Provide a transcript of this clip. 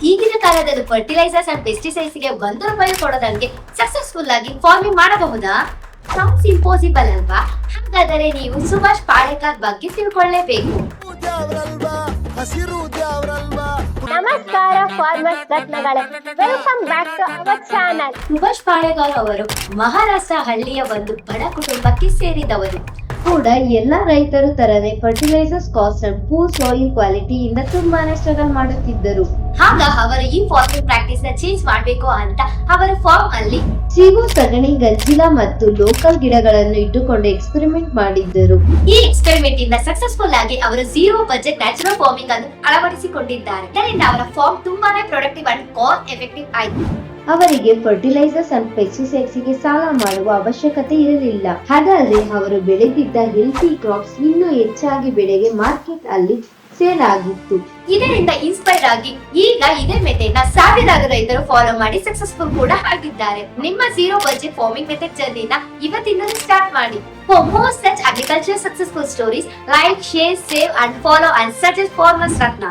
ಈಗಿನ ಕಾಲದಲ್ಲಿ fertilisers and pesticides ಗೆ ₹1 ಕೊಡೋದಕ್ಕೆ ಸಕ್ಸಸ್ಫುಲ್ ಆಗಿ ಫಾರ್ಮಿಂಗ್ ಮಾಡಬಹುದಾ? ಸೌಂಡ್ಸ್ ಇಂಪಾಸಿಬಲ್ ಅಲ್ವಾ? ಹಾಗಾದರೆ ನೀವು ಸುಭಾಷ್ ಪಾಳೇಕರ್ ಬಗ್ಗೆ ತಿಳ್ಕೊಳ್ಳೇಬೇಕು. ನಮಸ್ಕಾರ ಫಾರ್ಮರ್ಸ್ ರತ್ನಗಳೇ, welcome back to our channel. Subhash Palekar ಅವರು ಮಹಾರಾಷ್ಟ್ರ ಹಳ್ಳಿಯ ಒಂದು ಬಡ ಕುಟುಂಬಕ್ಕೆ ಸೇರಿದವರು. ಕೂಡ ಎಲ್ಲಾ ರೈತರು ತರನೇ fertilizers cost and poor soil ಕ್ವಾಲಿಟಿಯಿಂದ ತುಂಬಾನೇ ಸ್ಟ್ರಗಲ್ ಮಾಡುತ್ತಿದ್ದರು. ಆಗ ಅವರು ಈ ಫಾರ್ಮಿಂಗ್ ಪ್ರಾಕ್ಟೀಸ್ ನ ಚೇಂಜ್ ಮಾಡಬೇಕು ಅಂತ ಅವರ ಫಾರ್ಮ್ ಅಲ್ಲಿ ಸಿಗೋ ಸಗಣಿ, ಗಂಜಿಲ ಮತ್ತು ಲೋಕಲ್ ಗಿಡಗಳನ್ನು ಇಟ್ಟುಕೊಂಡು ಎಕ್ಸ್ಪೆರಿಮೆಂಟ್ ಮಾಡಿದ್ದರು. ಈ ಎಕ್ಸ್ಪೆರಿಮೆಂಟ್ ಇಂದ ಸಕ್ಸಸ್ಫುಲ್ ಆಗಿ ಅವರು 0 ಬಜೆಟ್ ನ್ಯಾಚುರಲ್ ಫಾರ್ಮಿಂಗ್ ಅನ್ನು ಅಳವಡಿಸಿಕೊಂಡಿದ್ದಾರೆ. ಇದರಿಂದ ಅವರ ಫಾರ್ಮ್ ತುಂಬಾನೇ ಪ್ರೊಡಕ್ಟಿವ್ ಅಂಡ್ ಕಾಸ್ಟ್ ಎಫೆಕ್ಟಿವ್ ಆಯಿತು. ಅವರಿಗೆ ಫರ್ಟಿಲೈಸರ್ಸ್ ಅಂಡ್ ಪೆಸ್ಟಿಸೈಡ್ಸ್ ಗೆ ಸಾಲ ಮಾಡುವ ಅವಶ್ಯಕತೆ ಇರಲಿಲ್ಲ. ಹಾಗಾದ್ರೆ ಅವರು ಬೆಳೆದಿದ್ದ ಹೆಲ್ತಿ ಕ್ರಾಪ್ಸ್ ಇನ್ನೂ ಹೆಚ್ಚಾಗಿ ಬೆಳೆಗೆ ಮಾರ್ಕೆಟ್ ಅಲ್ಲಿ ಸೇಲ್ ಆಗಿತ್ತು. ಇದರಿಂದ ಇನ್ಸ್ಪೈರ್ ಆಗಿ ಈಗ ಇದೇ ಮೆಥಡ್ ನ ಸಾವಿರಾರು ರೈತರು ಫಾಲೋ ಮಾಡಿ ಸಕ್ಸಸ್ಫುಲ್ ಕೂಡ ಆಗಿದ್ದಾರೆ. ನಿಮ್ಮ 0 ಬಜೆಟ್ ಫಾರ್ಮಿಂಗ್ ಮೆಥಡ್ ಜರ್ನಿನ ಇವತ್ತಿಂದ ಸ್ಟಾರ್ಟ್ ಮಾಡಿ. For more such agriculture successful stories, like, share, save and follow and suggest Farmers Ratna.